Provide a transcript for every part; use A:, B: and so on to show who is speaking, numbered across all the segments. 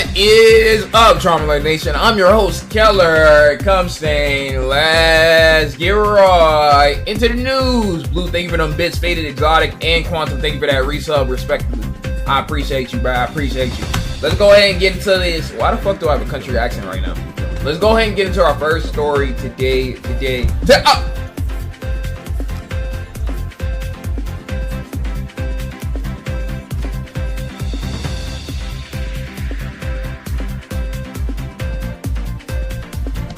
A: What is up, Trauma Nation? I'm your host, Keller Cumstain. Let's get right into the news. Blue, thank you for them bits. Faded, Exotic, and Quantum, thank you for that resub, respectively. I appreciate you, bro. I appreciate you. Let's go ahead and get into this. Why the fuck do I have a country accent right now? Let's go ahead and get into our first story today.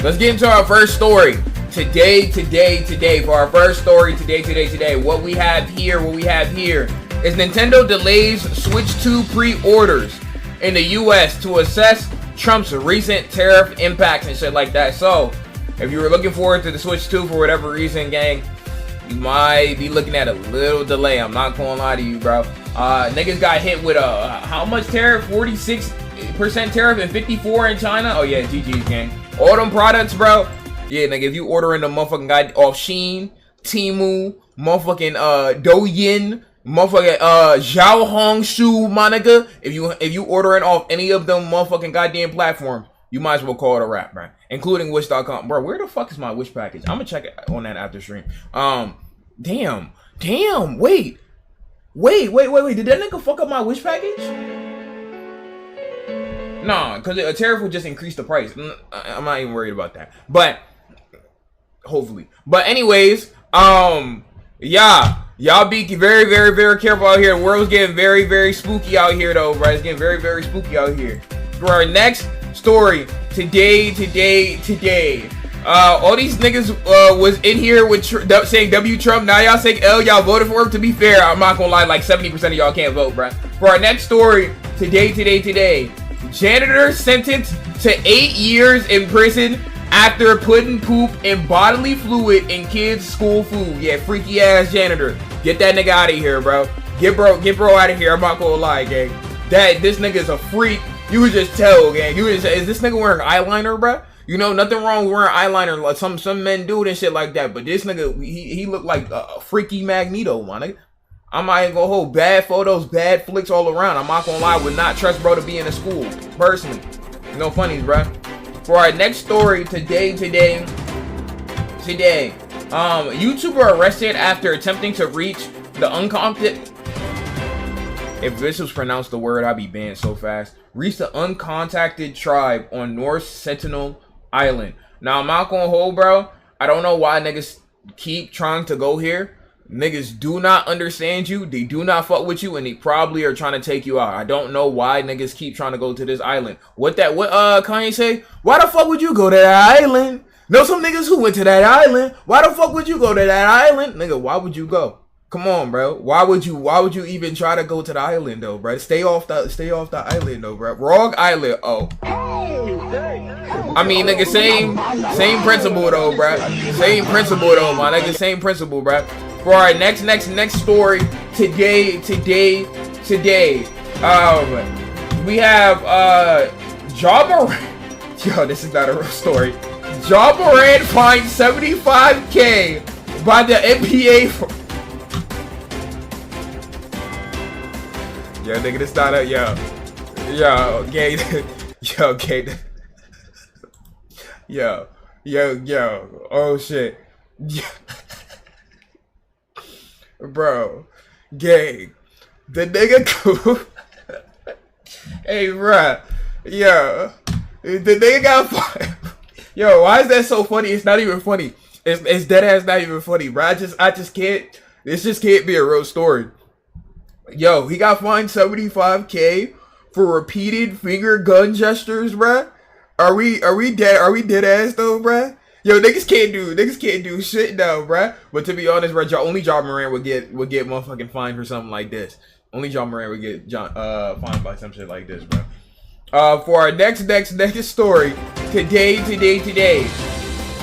A: Let's get into our first story today. For our first story today, what we have here is Nintendo delays Switch 2 pre-orders in the US to assess Trump's recent tariff impacts and shit like that. So, if you were looking forward to the Switch 2 for whatever reason, gang, you might be looking at a little delay. I'm not gonna lie to you, bro. Niggas got hit with a how much tariff? 46% tariff and 54 in China. Oh yeah, GG's, gang. All them products, bro. Yeah, nigga, if you ordering the motherfucking guy off Shein, Temu, motherfucking Douyin, motherfucking Zhao Hongshu, my nigga, if you ordering off any of them motherfucking goddamn platforms, you might as well call it a wrap, bro. Including Wish.com. Bro, where the fuck is my Wish package? I'm gonna check it on that after stream. Damn, wait. Did that nigga fuck up my Wish package? Nah, because a tariff would just increase the price. I'm not even worried about that. But, hopefully. But anyways, yeah. Y'all be very, very, very careful out here. The world's getting very, very spooky out here, though, right? It's getting very, very spooky out here. For our next story, today. All these niggas was in here with saying W Trump. Now y'all saying L. Y'all voted for him. To be fair, I'm not gonna lie, like 70% of y'all can't vote, bruh. For our next story, today. Janitor sentenced to 8 years in prison after putting poop and bodily fluid in kids' school food. Yeah, freaky ass janitor. Get that nigga out of here, bro. Get bro out of here. I'm not gonna lie, gang. This nigga is a freak. You would just tell, gang. Is this nigga wearing eyeliner, bro? You know, nothing wrong with wearing eyeliner. Like some men do it and shit like that. But this nigga, he looked like a freaky Magneto, my nigga. I'm not even gonna hold bad photos, bad flicks all around. I'm not gonna lie, would not trust bro to be in a school, personally. No funnies, bro. For our next story today, YouTuber arrested after attempting to reach the uncontacted. If this was pronounced the word, I'd be banned so fast. Reach the uncontacted tribe on North Sentinel Island. Now, I'm not gonna hold, bro. I don't know why niggas keep trying to go here. Niggas do not understand you. They do not fuck with you, and they probably are trying to take you out. I don't know why niggas keep trying to go to this island. What Kanye say? Why the fuck would you go to that island? Know some niggas who went to that island. Why the fuck would you go to that island? Nigga, why would you go? Come on, bro. Why would you even try to go to the island though, bro? Stay off the island though, bro. Wrong island. Oh. I mean, nigga, same principle though, bro. Same principle though, my nigga. Same principle, bro. For our next story today, we have Ja Morant. Yo, this is not a real story. Ja Morant fined $75K by the NBA for. Yo, nigga, this not a gay. Yo, oh shit. Bro, gang, the nigga cool. Hey, bruh, yo, the nigga got fired. Yo, why is that so funny? It's not even funny. It's dead ass not even funny, bro. I just can't. This just can't be a real story. Yo, he got fined $75K for repeated finger gun gestures, bruh. Are we dead ass though, bruh? Yo, niggas can't do shit now, bruh. But to be honest, bruh, only Ja Morant would get motherfucking fined for something like this. Only Ja Morant would get fined by some shit like this, bruh. For our next story today.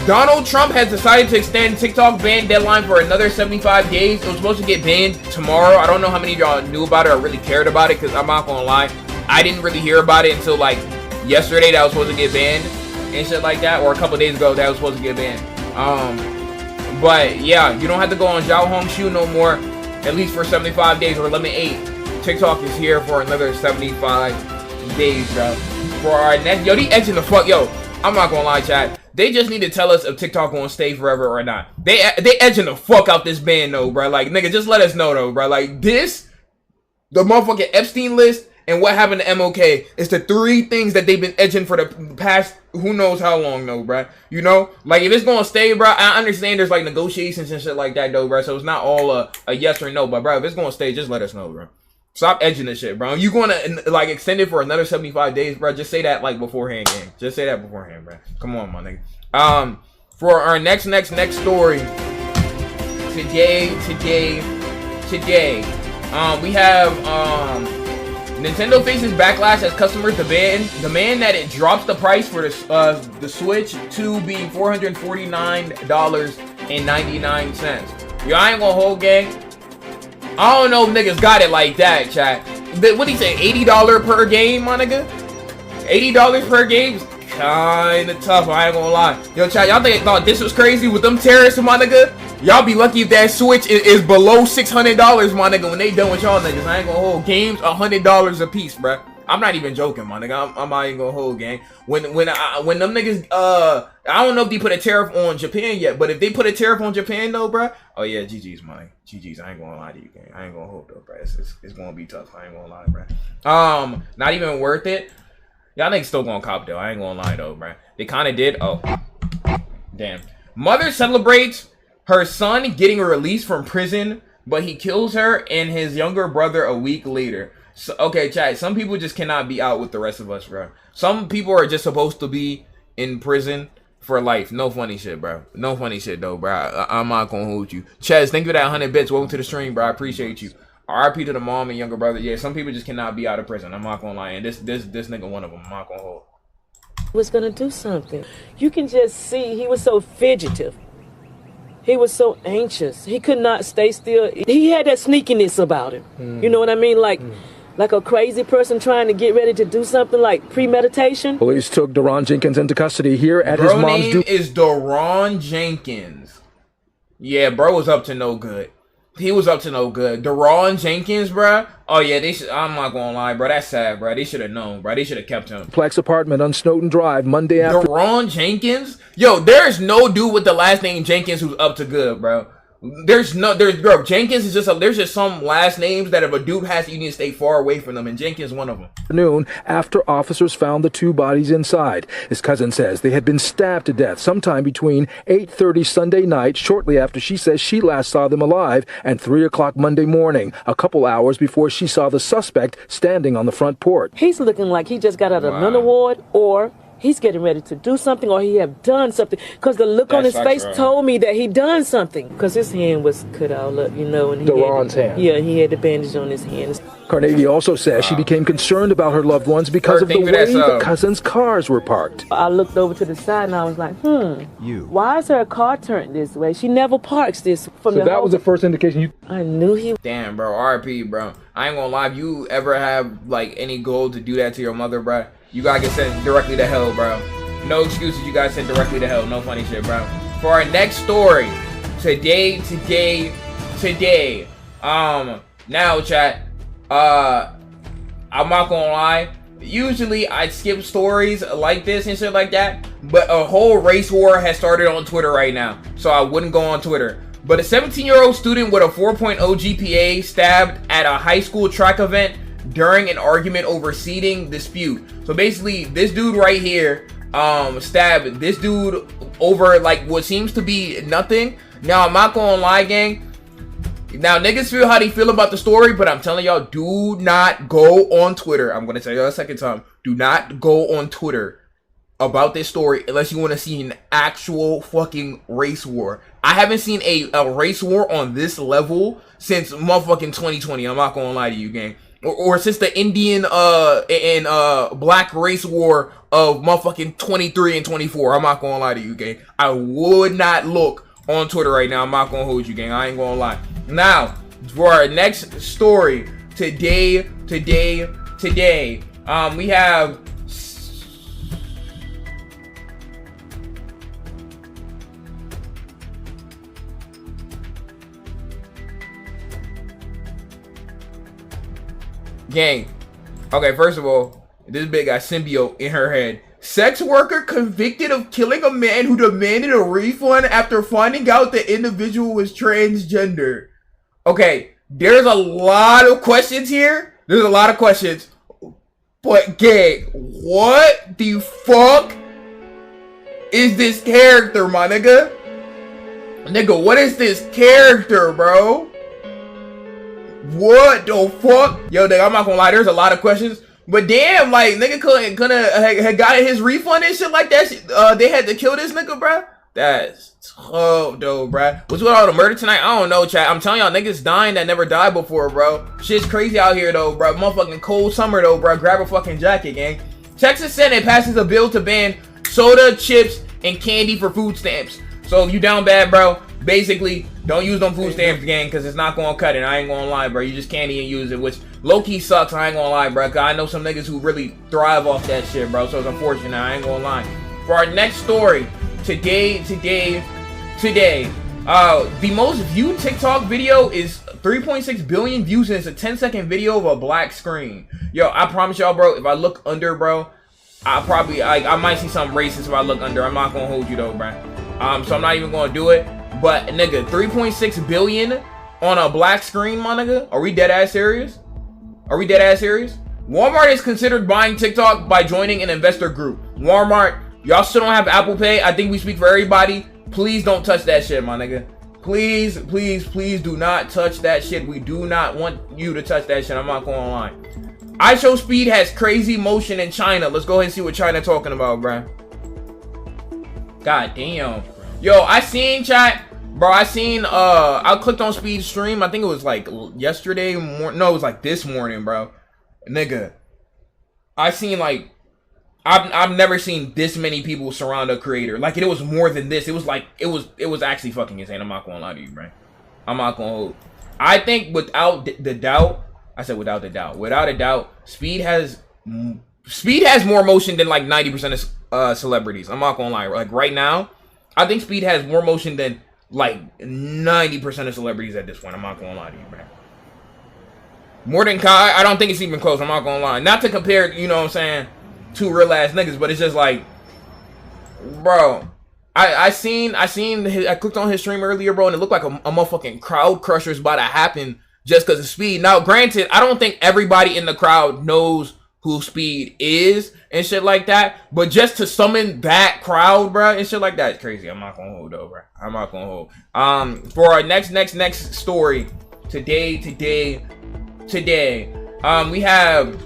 A: Donald Trump has decided to extend TikTok ban deadline for another 75 days. It was supposed to get banned tomorrow. I don't know how many of y'all knew about it or really cared about it, because I'm not gonna lie, I didn't really hear about it until like yesterday that was supposed to get banned and shit like that, or a couple days ago that was supposed to get banned. But yeah, you don't have to go on Zhao Hongshu no more, at least for 75 days or limit 8. TikTok is here for another 75 days, bro. For our next, yo, they edging the fuck, yo. I'm not gonna lie, chat. They just need to tell us if TikTok gonna stay forever or not. They edging the fuck out this band though, bro. Like, nigga, just let us know though, bro. Like this, the motherfucking Epstein list and what happened to MOK is the 3 things that they've been edging for the past who knows how long though, bro. You know, like if it's gonna stay, bro. I understand there's like negotiations and shit like that though, bro. So it's not all a yes or no, but bro, if it's gonna stay, just let us know, bro. Stop edging this shit, bro. You gonna like extend it for another 75 days, bro? Just say that like beforehand, gang. Just say that beforehand, bro. Come on, my nigga. For our next story today, we have Nintendo faces backlash as customers demand that it drops the price for the Switch to be $449.99. Yo, I ain't gonna hold, gang. I don't know if niggas got it like that, chat. What do you say, $80 per game, my nigga? $80 per game is kinda tough, I ain't gonna lie. Yo, chat, y'all thought this was crazy with them terrorists, my nigga? Y'all be lucky if that Switch is below $600, my nigga, when they done with y'all niggas. I ain't gonna hold. Games $100 a piece, bruh. I'm not even joking, my nigga. I'm not even gonna hold, gang. When them niggas, I don't know if they put a tariff on Japan yet, but if they put a tariff on Japan though, bruh, oh yeah, GG's, man. GG's. I ain't gonna lie to you, gang. I ain't gonna hold though, bruh. It's gonna be tough. I ain't gonna lie, bruh. Not even worth it. Y'all niggas still gonna cop though. I ain't gonna lie though, bruh. They kind of did. Oh, damn. Mother celebrates her son getting released from prison, but he kills her and his younger brother a week later. So, okay, chat, some people just cannot be out with the rest of us, bro. Some people are just supposed to be in prison for life. No funny shit, bro. No funny shit, though, bro. I'm not gonna hold you. Chaz, thank you for that 100 bits. Welcome to the stream, bro. I appreciate you. RP to the mom and younger brother. Yeah, some people just cannot be out of prison. I'm not gonna lie. And this nigga one of them. I'm not gonna hold.
B: Was gonna do something. You can just see he was so fidgetive. He was so anxious. He could not stay still. He had that sneakiness about him. You know what I mean? Like a crazy person trying to get ready to do something, like premeditation.
C: Police took Deron Jenkins into custody here at his mom's.
A: Name is Deron Jenkins. Yeah, bro was up to no good. He was up to no good. Deron Jenkins, bro. Oh yeah, they should. I'm not gonna lie, bro. That's sad, bro. They should have known, bro. They should have kept him.
C: Plex apartment on Snowden Drive Monday after.
A: Deron Jenkins. Yo, there's no dude with the last name Jenkins who's up to good, bro. Bro, Jenkins is there's just some last names that if a dude has, you need to stay far away from them, and Jenkins is one of them.
C: Noon, after officers found the 2 bodies inside. His cousin says they had been stabbed to death sometime between 8:30 Sunday night, shortly after she says she last saw them alive, and 3 o'clock Monday morning, a couple hours before she saw the suspect standing on the front porch.
B: He's looking like he just got out of a mental ward, or he's getting ready to do something, or he have done something, because the look on his face told me that he done something, because his hand was cut all up, you know, and
C: Deron's hand.
B: Yeah, he had the bandage on his hand.
C: Carnegie also says she became concerned about her loved ones because of the way the cousins' cars were parked.
B: I looked over to the side and I was like, why is her car turned this way? She never parks this from the
C: that was the first indication you...
B: I knew he...
A: Damn, bro, RP, bro. I ain't gonna lie, if you ever have, like, any goal to do that to your mother, bro, you gotta get sent directly to hell, bro. No excuses, you guys sent directly to hell. No funny shit, bro. For our next story, today. Now, chat. I'm not gonna lie. Usually, I skip stories like this and shit like that. But a whole race war has started on Twitter right now, so I wouldn't go on Twitter. But a 17-year-old student with a 4.0 GPA stabbed at a high school track event during an argument over seating dispute. So basically, this dude right here stabbed this dude over like what seems to be nothing. Now, I'm not gonna lie, gang. Now, niggas feel how they feel about the story, but I'm telling y'all, do not go on Twitter. I'm gonna tell y'all a second time. Do not go on Twitter about this story unless you want to see an actual fucking race war. I haven't seen a race war on this level since motherfucking 2020. I'm not gonna lie to you, gang. Or since the Indian and black race war of motherfucking 23 and 24. I'm not gonna lie to you, gang. I would not look on Twitter right now. I'm not gonna hold you, gang. I ain't gonna lie. Now, for our next story today, we have gang. Okay, first of all, This bitch got symbiote in her head. Sex worker convicted of killing a man who demanded a refund after finding out the individual was transgender. Okay, there's a lot of questions here. There's a lot of questions. But gang, what the fuck is this character, my nigga? Nigga, what is this character, bro? What the fuck? Yo, nigga, I'm not gonna lie, there's a lot of questions. But damn, like, nigga couldn't have gotten his refund and shit like that. They had to kill this nigga, bro. That's tough, though, bro. What's with all the murder tonight? I don't know, chat. I'm telling y'all, niggas dying that never died before, bro. Shit's crazy out here, though, bro. Motherfucking cold summer, though, bro. Grab a fucking jacket, gang. Texas Senate passes a bill to ban soda, chips, and candy for food stamps. So if you down bad, bro, basically, don't use them food stamps, gang, because it's not going to cut it. I ain't going to lie, bro. You just can't even use it, which low-key sucks. I ain't going to lie, bro. Cause I know some niggas who really thrive off that shit, bro. So it's unfortunate. I ain't going to lie. For our next story, today, the most viewed TikTok video is 3.6 billion views, and it's a 10-second video of a black screen. Yo, I promise y'all, bro, if I look under, bro, I might see something racist if I look under. I'm not going to hold you, though, bro. So I'm not even going to do it. But, nigga, 3.6 billion on a black screen, my nigga? Are we dead ass serious? Are we dead ass serious? Walmart is considered buying TikTok by joining an investor group. Walmart, y'all still don't have Apple Pay. I think we speak for everybody. Please don't touch that shit, my nigga. Please, please, please do not touch that shit. We do not want you to touch that shit. I'm not going online. iShowSpeed has crazy motion in China. Let's go ahead and see what China talking about, bruh. God damn. Yo, I seen chat. Bro, I clicked on Speed stream. I think it was like yesterday morning. No, it was like this morning, bro. Nigga. I seen like, I've never seen this many people surround a creator. Like, it was more than this. It was like, it was actually fucking insane. I'm not gonna lie to you, bro. I'm not gonna hold. I think without a doubt, Speed has more motion than like 90% of celebrities. I'm not gonna lie. Like right now, I think Speed has more motion than like 90% of celebrities at this point. I'm not gonna lie to you, bro. More than Kai, I don't think it's even close. I'm not gonna lie. Not to compare, you know what I'm saying, two real ass niggas, but it's just like, bro, I clicked on his stream earlier, bro, and it looked like a motherfucking crowd crusher is about to happen just because of Speed. Now, granted, I don't think everybody in the crowd knows who Speed is and shit like that, but just to summon that crowd, bro, and shit like that is crazy. I'm not gonna hold, though, bro. I'm not gonna hold. For our next story today, we have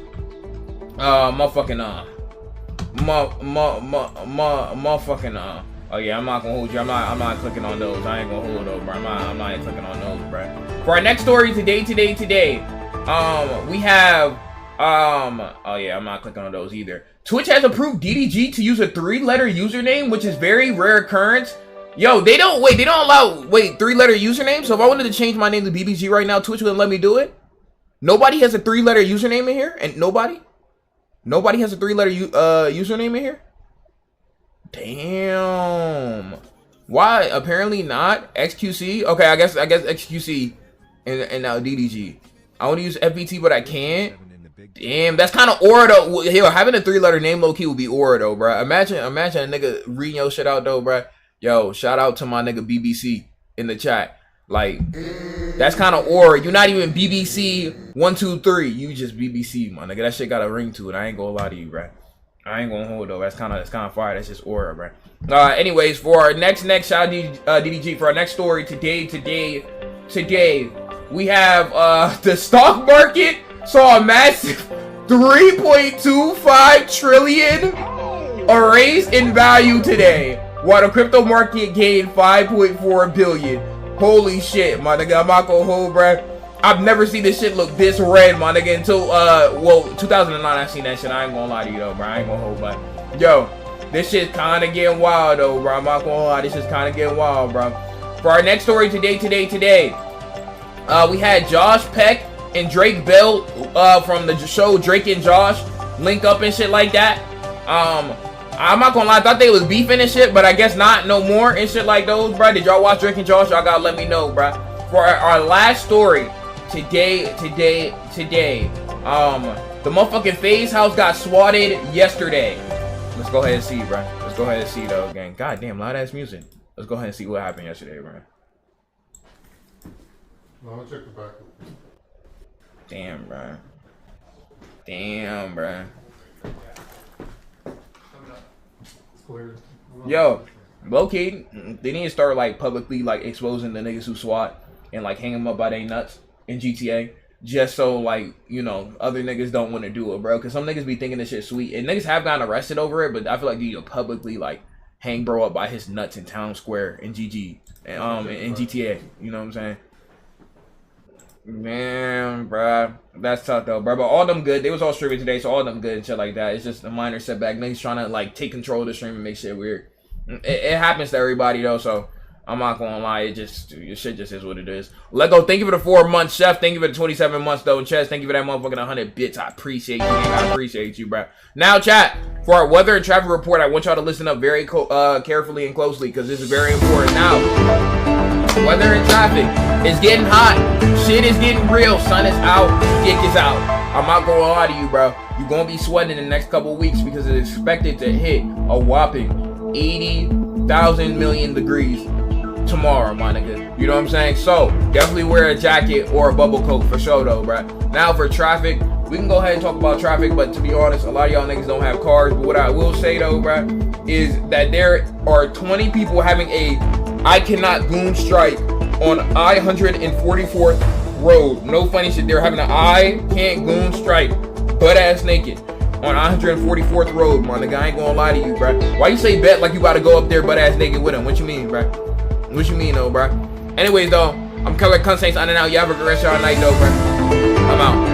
A: oh yeah, I'm not gonna hold you. I'm not clicking on those. I ain't gonna hold those, bro. I'm not clicking on those, bro. For our next story today, we have oh yeah, I'm not clicking on those either. Twitch has approved DDG to use a 3-letter username, which is very rare occurrence. Yo, they don't allow 3-letter username. So if I wanted to change my name to BBG right now, Twitch wouldn't let me do it. Nobody has a 3-letter username in here, and nobody has a 3-letter username in here. Damn. Why? Apparently not. XQC. Okay, I guess XQC and now DDG. I want to use FBT, but I can't. Damn, that's kind of aura though. Yo, having a 3-letter name low key would be aura though, bro. Imagine a nigga reading your shit out though, bro. Yo, shout out to my nigga BBC in the chat. Like, that's kind of aura. You're not even BBC 123. You just BBC, my nigga. That shit got a ring to it. I ain't gonna lie to you, bro. I ain't gonna hold though. That's kind of fire. That's just aura, bro. Anyways, for our next shout out DDG for our next story today, we have the stock market saw a massive 3.25 trillion erased in value today, while the crypto market gained 5.4 billion. Holy shit, my nigga. I'm not gonna hold, bruh. I've never seen this shit look this red, my nigga, until 2009 I seen that shit. I ain't gonna lie to you though, bro. I ain't gonna hold, but yo, this shit's kinda getting wild though, bro. I'm not gonna lie, this shit's kinda getting wild, bro. For our next story today, we had Josh Peck and Drake Bell from the show Drake and Josh link up and shit like that. I'm not gonna lie, I thought they was beefing and shit, but I guess not no more and shit like those, bro. Did y'all watch Drake and Josh? Y'all gotta let me know, bro. For our last story today, The motherfucking FaZe House got swatted yesterday. Let's go ahead and see, bro. Let's go ahead and see, though, gang. God damn, loud ass music. Let's go ahead and see what happened yesterday, bro.
D: No, I'll check the back.
A: Damn, bro. Damn, bro.
D: It's clear.
A: Yo, low-key, they need to start, like, publicly, like, exposing the niggas who SWAT and, like, hang them up by their nuts in GTA. Just so, like, you know, other niggas don't want to do it, bro. Because some niggas be thinking this shit sweet. And niggas have gotten arrested over it, but I feel like you need to publicly, like, hang bro up by his nuts in Town Square in GG. In GTA. You know what I'm saying? Man, bro, that's tough though, bro. But all them good. They was all streaming today, so all them good and shit like that. It's just a minor setback. Niggas trying to like take control of the stream and make shit weird. It happens to everybody though, so I'm not gonna lie. It just your shit just is what it is. Lego, thank you for the 4 months, Chef. Thank you for the 27 months though, and Chess, thank you for that motherfucking 100 bits. I appreciate you. I appreciate you, bro. Now, chat, for our weather and traffic report, I want y'all to listen up very carefully and closely because this is very important. Now. Weather and traffic. It's getting hot. Shit is getting real. Sun is out. Dick is out. I'm not gonna lie to you, bro. You're gonna be sweating in the next couple weeks because it's expected to hit a whopping 80,000 million degrees tomorrow, my nigga. You know what I'm saying? So, definitely wear a jacket or a bubble coat for sure, though, bro. Now, for traffic, we can go ahead and talk about traffic, but to be honest, a lot of y'all niggas don't have cars. But what I will say, though, bro, is that there are 20 people having a I cannot goon strike on I-144th Road. No funny shit. They're having an I can't goon strike, butt ass naked, on I-144th Road, my nigga. I ain't gonna lie to you, bro. Why you say bet like you about to go up there butt ass naked with him? What you mean, bro? What you mean, though, bro? Anyways, though, I'm Color Cunt Saints on and out. You have a good rest of your night, though, bro. I'm out.